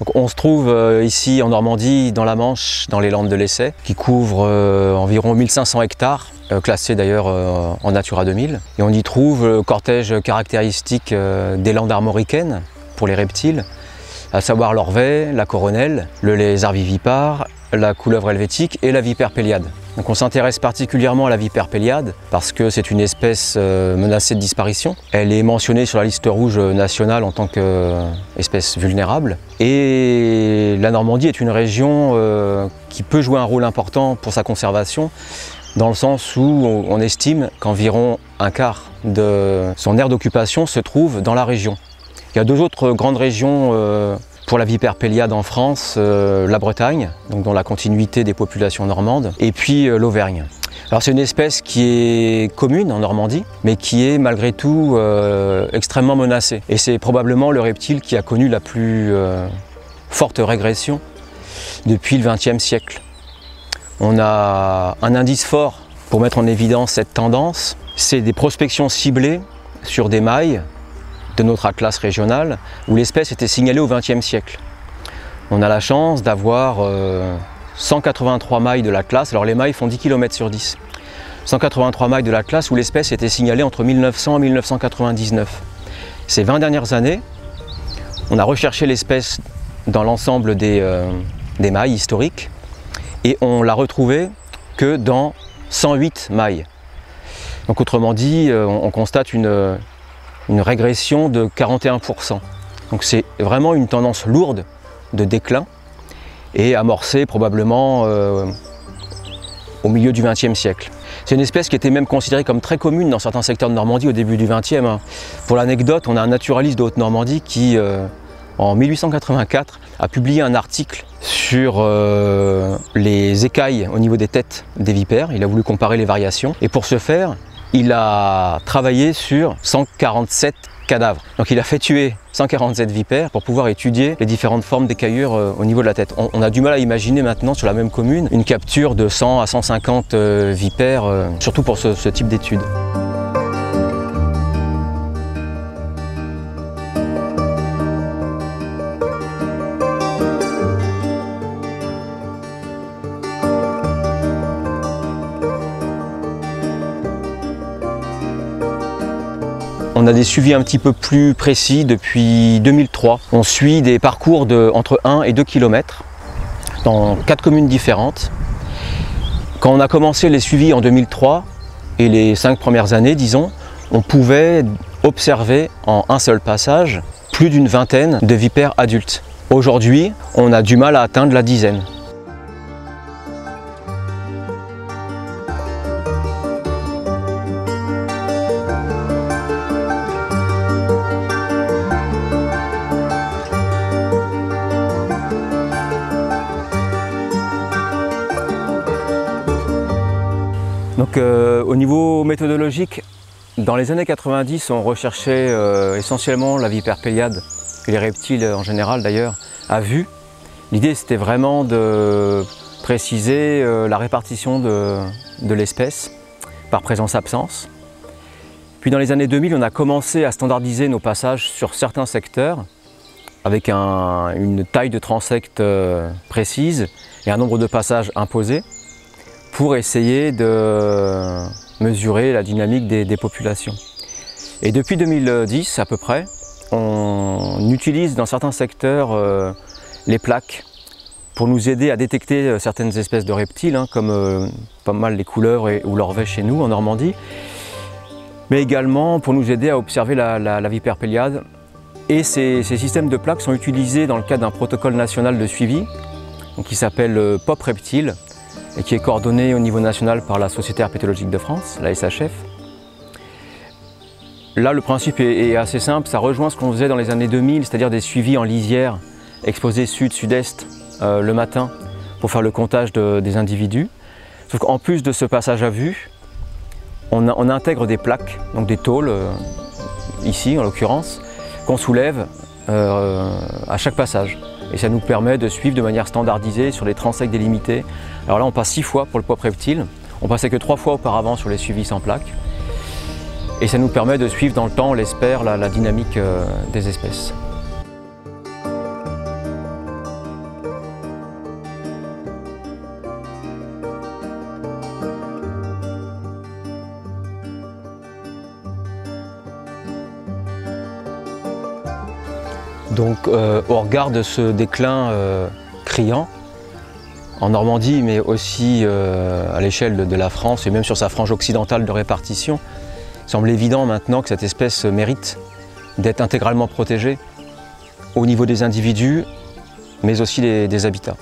Donc on se trouve ici en Normandie, dans la Manche, dans les Landes de l'Essai, qui couvrent environ 1500 hectares, classés d'ailleurs en Natura 2000. Et on y trouve le cortège caractéristique des Landes armoricaines pour les reptiles, à savoir l'orvet, la coronelle, le lézard vivipare, la couleuvre helvétique et la vipère péliade. Donc on s'intéresse particulièrement à la vipère péliade parce que c'est une espèce menacée de disparition. Elle est mentionnée sur la liste rouge nationale en tant qu'espèce vulnérable. Et la Normandie est une région qui peut jouer un rôle important pour sa conservation, dans le sens où on estime qu'environ un quart de son aire d'occupation se trouve dans la région. Il y a deux autres grandes régions pour la vipère péliade en France, la Bretagne, donc dans la continuité des populations normandes, et puis l'Auvergne. Alors c'est une espèce qui est commune en Normandie, mais qui est malgré tout extrêmement menacée. Et c'est probablement le reptile qui a connu la plus forte régression depuis le XXe siècle. On a un indice fort pour mettre en évidence cette tendance, c'est des prospections ciblées sur des mailles de notre atlas régional, où l'espèce était signalée au XXe siècle. On a la chance d'avoir 183 mailles de l'atlas, alors les mailles font 10 km sur 10. 183 mailles de l'atlas où l'espèce était signalée entre 1900 et 1999. Ces 20 dernières années, on a recherché l'espèce dans l'ensemble des mailles historiques, et on l'a retrouvée que dans 108 mailles. Donc autrement dit, on constate une régression de 41%. Donc c'est vraiment une tendance lourde de déclin et amorcée probablement au milieu du XXe siècle. C'est une espèce qui était même considérée comme très commune dans certains secteurs de Normandie au début du XXe. Pour l'anecdote, on a un naturaliste de Haute-Normandie qui, en 1884, a publié un article sur les écailles au niveau des têtes des vipères. Il a voulu comparer les variations et pour ce faire, il a travaillé sur 147 cadavres. Donc il a fait tuer 147 vipères pour pouvoir étudier les différentes formes d'écaillures au niveau de la tête. On a du mal à imaginer maintenant sur la même commune une capture de 100 à 150 vipères, surtout pour ce type d'études. On a des suivis un petit peu plus précis depuis 2003. On suit des parcours de entre 1 et 2 km dans 4 communes différentes. Quand on a commencé les suivis en 2003 et les 5 premières années, disons, on pouvait observer en un seul passage plus d'une vingtaine de vipères adultes. Aujourd'hui, on a du mal à atteindre la dizaine. Donc au niveau méthodologique, dans les années 90, on recherchait essentiellement la vipère péliade, et les reptiles en général d'ailleurs, à vue. L'idée c'était vraiment de préciser la répartition de l'espèce par présence-absence. Puis dans les années 2000, on a commencé à standardiser nos passages sur certains secteurs, avec une taille de transect précise et un nombre de passages imposés, pour essayer de mesurer la dynamique des populations. Et depuis 2010 à peu près, on utilise dans certains secteurs les plaques pour nous aider à détecter certaines espèces de reptiles, comme pas mal les couleuvres ou l'orvet chez nous en Normandie, mais également pour nous aider à observer la vipère péliade. Et ces systèmes de plaques sont utilisés dans le cadre d'un protocole national de suivi qui s'appelle POP Reptile, et qui est coordonné au niveau national par la Société herpétologique de France, la SHF. Là, le principe est assez simple, ça rejoint ce qu'on faisait dans les années 2000, c'est-à-dire des suivis en lisière, exposés sud-sud-est le matin, pour faire le comptage des individus. Sauf qu'en plus de ce passage à vue, on intègre des plaques, donc des tôles, ici en l'occurrence, qu'on soulève à chaque passage. Et ça nous permet de suivre de manière standardisée sur les transects délimités. Alors là, on passe 6 fois pour le POP Reptile. On passait que 3 fois auparavant sur les suivis sans plaques. Et ça nous permet de suivre dans le temps, on l'espère, la dynamique des espèces. Donc au regard de ce déclin criant, en Normandie, mais aussi à l'échelle de la France et même sur sa frange occidentale de répartition, il semble évident maintenant que cette espèce mérite d'être intégralement protégée au niveau des individus, mais aussi des habitats.